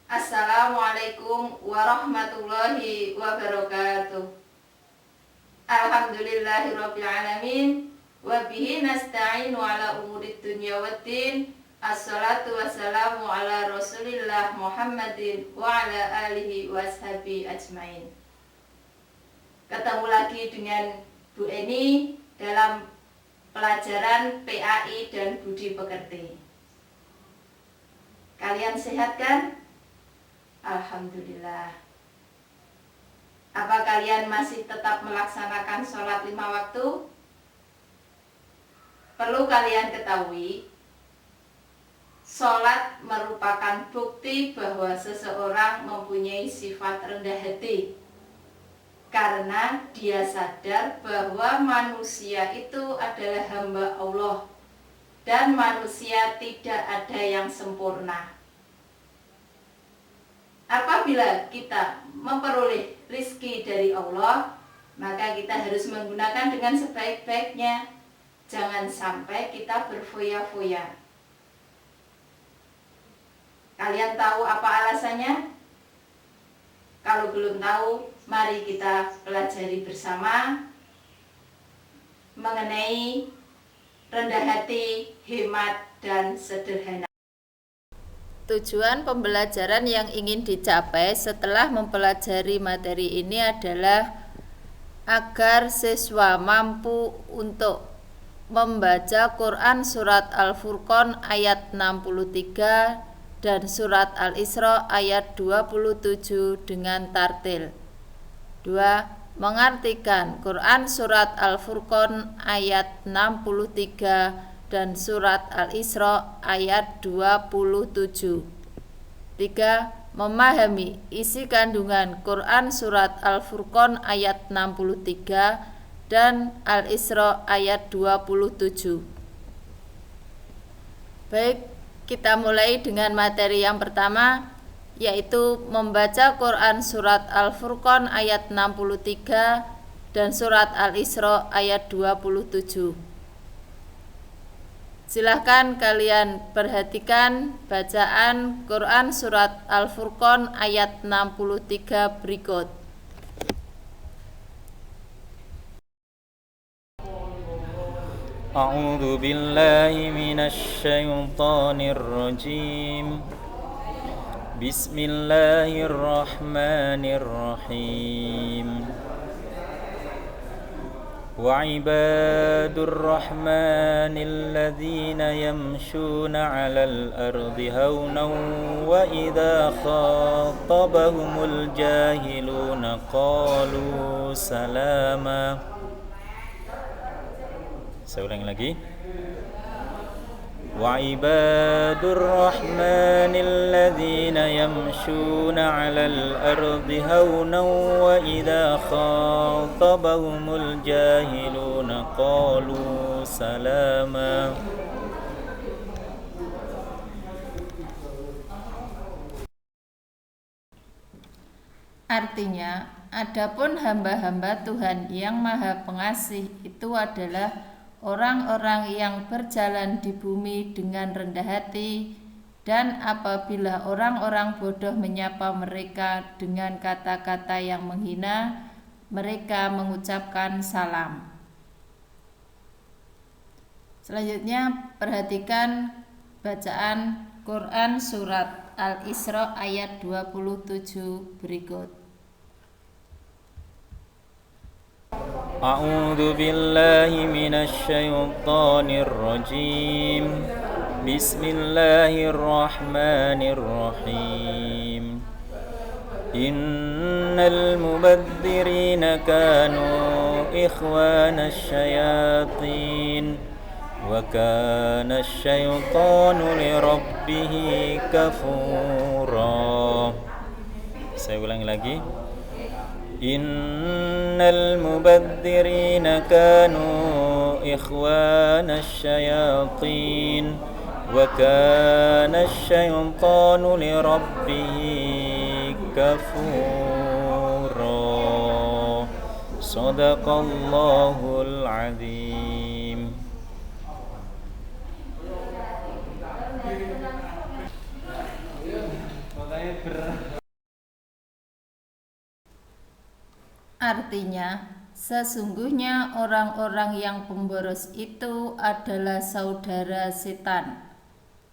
Assalamualaikum warahmatullahi wabarakatuh. Alhamdulillahirabbil alamin wa bihi nasta'inu ala umurid dunya waddin. Assalatu wassalamu ala Rasulillah Muhammadin wa ala alihi washabi ajmain. Ketemu lagi dengan Bu Eni dalam pelajaran PAI dan Budi Pekerti. Kalian sehat kan? Alhamdulillah. Apa kalian masih tetap melaksanakan sholat 5 waktu? Perlu kalian ketahui, sholat merupakan bukti bahwa seseorang mempunyai sifat rendah hati, karena dia sadar bahwa manusia itu adalah hamba Allah dan manusia tidak ada yang sempurna. Apabila kita memperoleh rizki dari Allah, maka kita harus menggunakan dengan sebaik-baiknya. Jangan sampai kita berfoya-foya. Kalian tahu apa alasannya? Kalau belum tahu, mari kita pelajari bersama mengenai rendah hati, hemat, dan sederhana. Tujuan pembelajaran yang ingin dicapai setelah mempelajari materi ini adalah agar siswa mampu untuk membaca Quran surat Al-Furqan ayat 63 dan surat Al-Isra ayat 27 dengan tartil. 2. Mengartikan Quran surat Al-Furqan ayat 63 dan surat Al-Isra ayat 27. 3. Memahami isi kandungan Quran surat Al-Furqan ayat 63 dan Al-Isra ayat 27. Baik, kita mulai dengan materi yang pertama, yaitu membaca Quran surat Al-Furqan ayat 63 dan surat Al-Isra ayat 27. Silahkan kalian perhatikan bacaan Quran surat Al-Furqan ayat 63 berikut. A'udzu billahi minasy syaithanir rajim. Bismillahirrahmanirrahim. وعباد الرحمن الذين يمشون على الأرض هونا وإذا خاطبهم الجاهلون قالوا سلاما. Saya ulangi lagi. وعباد الرحمن الذين يمشون على الأرض هونا وإذا خاطبهم الجاهلون قالوا سلاما. Artinya, adapun hamba-hamba Tuhan yang Maha Pengasih itu adalah orang-orang yang berjalan di bumi dengan rendah hati, dan apabila orang-orang bodoh menyapa mereka dengan kata-kata yang menghina, mereka mengucapkan salam. Selanjutnya perhatikan bacaan Quran surat Al-Isra ayat 27 berikut. A'udzu billahi minasy syaithanir rajim. Bismillahirrahmanirrahim. Innal mubadzirina kanu ikhwanasy syayatin wa kana asy-syaitanu lirabbih kafura. Saya ulangi lagi. Innal mubadzirina kanu ikhwanasy syayatin wa kana asy-syaitanu lirabbih kafura. Shadaqallahul azim. Makanya Artinya, sesungguhnya orang-orang yang pemboros itu adalah saudara setan,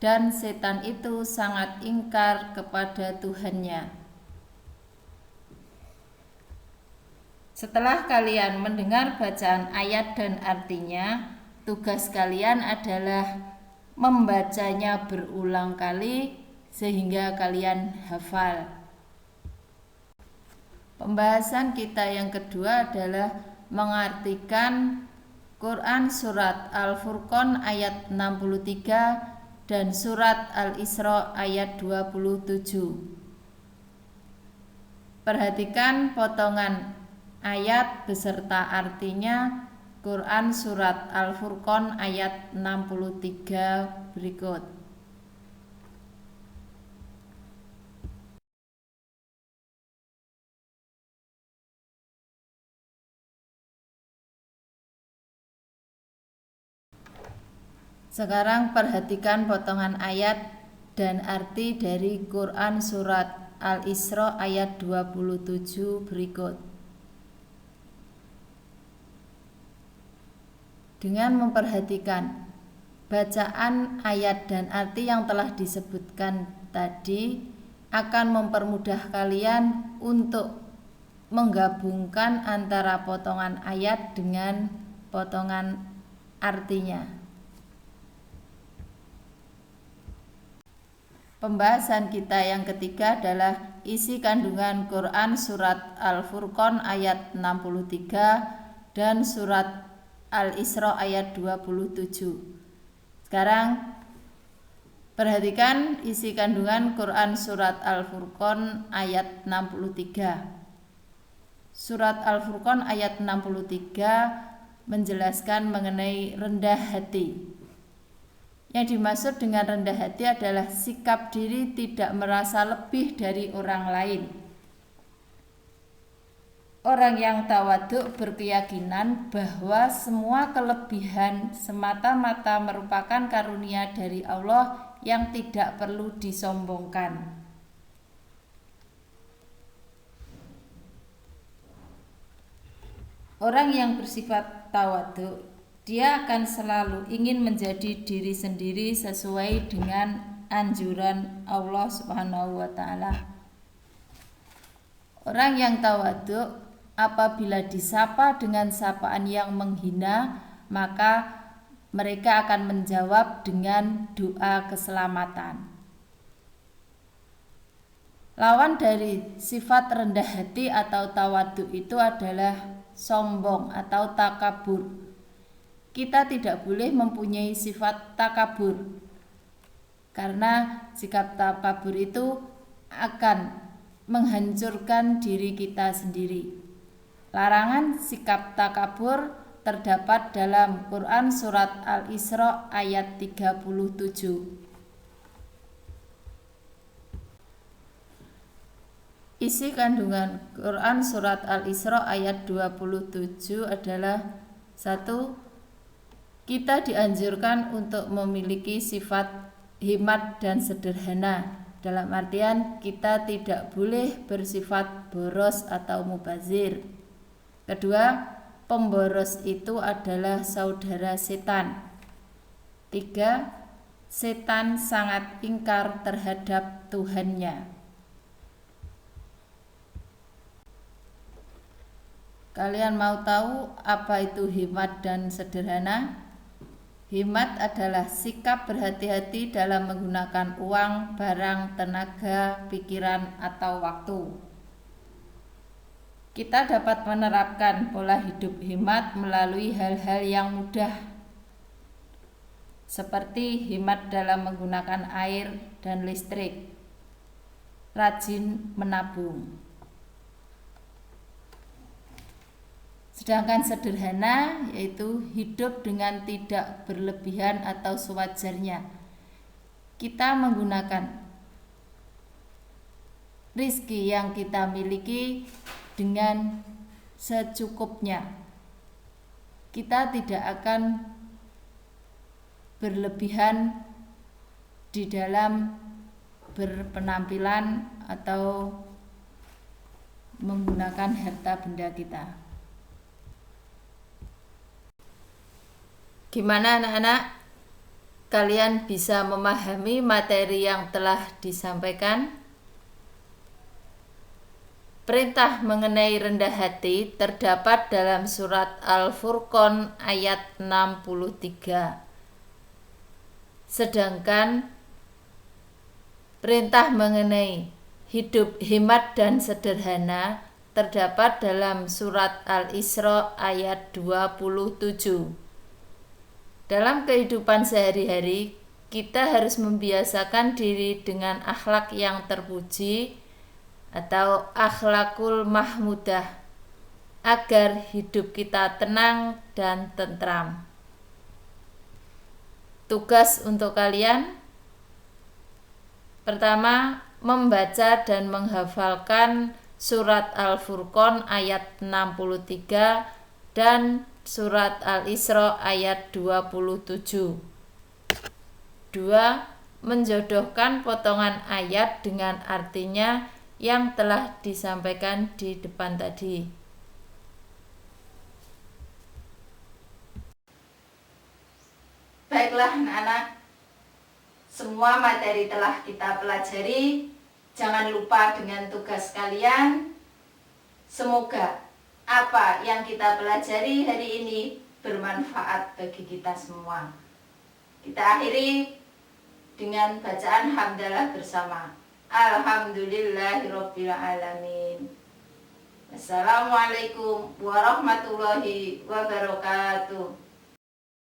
dan setan itu sangat ingkar kepada Tuhannya. Setelah kalian mendengar bacaan ayat dan artinya, tugas kalian adalah membacanya berulang kali sehingga kalian hafal. Pembahasan kita yang kedua adalah mengartikan Quran surat Al-Furqan ayat 63 dan surat Al-Isra ayat 27. Perhatikan potongan ayat beserta artinya Quran surat Al-Furqan ayat 63 berikut. Sekarang perhatikan potongan ayat dan arti dari Quran surat Al-Isra ayat 27 berikut. Dengan memperhatikan bacaan ayat dan arti yang telah disebutkan tadi akan mempermudah kalian untuk menggabungkan antara potongan ayat dengan potongan artinya. Pembahasan kita yang ketiga adalah isi kandungan Quran surat Al-Furqan ayat 63 dan surat Al-Isra ayat 27. Sekarang perhatikan isi kandungan Quran surat Al-Furqan ayat 63. Surat Al-Furqan ayat 63 menjelaskan mengenai rendah hati. Yang dimaksud dengan rendah hati adalah sikap diri tidak merasa lebih dari orang lain. Orang yang tawaduk berkeyakinan bahwa semua kelebihan semata-mata merupakan karunia dari Allah yang tidak perlu disombongkan. Orang yang bersifat tawaduk, dia akan selalu ingin menjadi diri sendiri sesuai dengan anjuran Allah Subhanahu wa taala. Orang yang tawaduk apabila disapa dengan sapaan yang menghina, maka mereka akan menjawab dengan doa keselamatan. Lawan dari sifat rendah hati atau tawaduk itu adalah sombong atau takabur. Kita tidak boleh mempunyai sifat takabur, karena sikap takabur itu akan menghancurkan diri kita sendiri. Larangan sikap takabur terdapat dalam Quran surat Al-Isra ayat 37. Isi kandungan Quran surat Al-Isra ayat 27 adalah 1. Kita dianjurkan untuk memiliki sifat hemat dan sederhana. Dalam artian kita tidak boleh bersifat boros atau mubazir. Kedua, pemboros itu adalah saudara setan. 3. Setan sangat ingkar terhadap Tuhannya. Kalian mau tahu apa itu hemat dan sederhana? Hemat adalah sikap berhati-hati dalam menggunakan uang, barang, tenaga, pikiran, atau waktu. Kita dapat menerapkan pola hidup hemat melalui hal-hal yang mudah, seperti hemat dalam menggunakan air dan listrik, rajin menabung. Sedangkan sederhana yaitu hidup dengan tidak berlebihan atau sewajarnya. Kita menggunakan rizki yang kita miliki dengan secukupnya. Kita tidak akan berlebihan di dalam berpenampilan atau menggunakan harta benda kita. Gimana anak-anak? Kalian bisa memahami materi yang telah disampaikan? Perintah mengenai rendah hati terdapat dalam surat Al-Furqan ayat 63. Sedangkan perintah mengenai hidup hemat dan sederhana terdapat dalam surat Al-Isra ayat 27. Dalam kehidupan sehari-hari, kita harus membiasakan diri dengan akhlak yang terpuji atau akhlakul mahmudah agar hidup kita tenang dan tentram. Tugas untuk kalian: pertama, membaca dan menghafalkan surat Al-Furqan ayat 63 dan surat Al-Isra ayat 27. 2. Menjodohkan potongan ayat dengan artinya yang telah disampaikan di depan tadi. Baiklah anak-anak, semua materi telah kita pelajari. Jangan lupa dengan tugas kalian. Semoga apa yang kita pelajari hari ini bermanfaat bagi kita semua. Kita akhiri dengan bacaan hamdalah bersama. Alhamdulillahirabbil alamin. Assalamualaikum warahmatullahi wabarakatuh.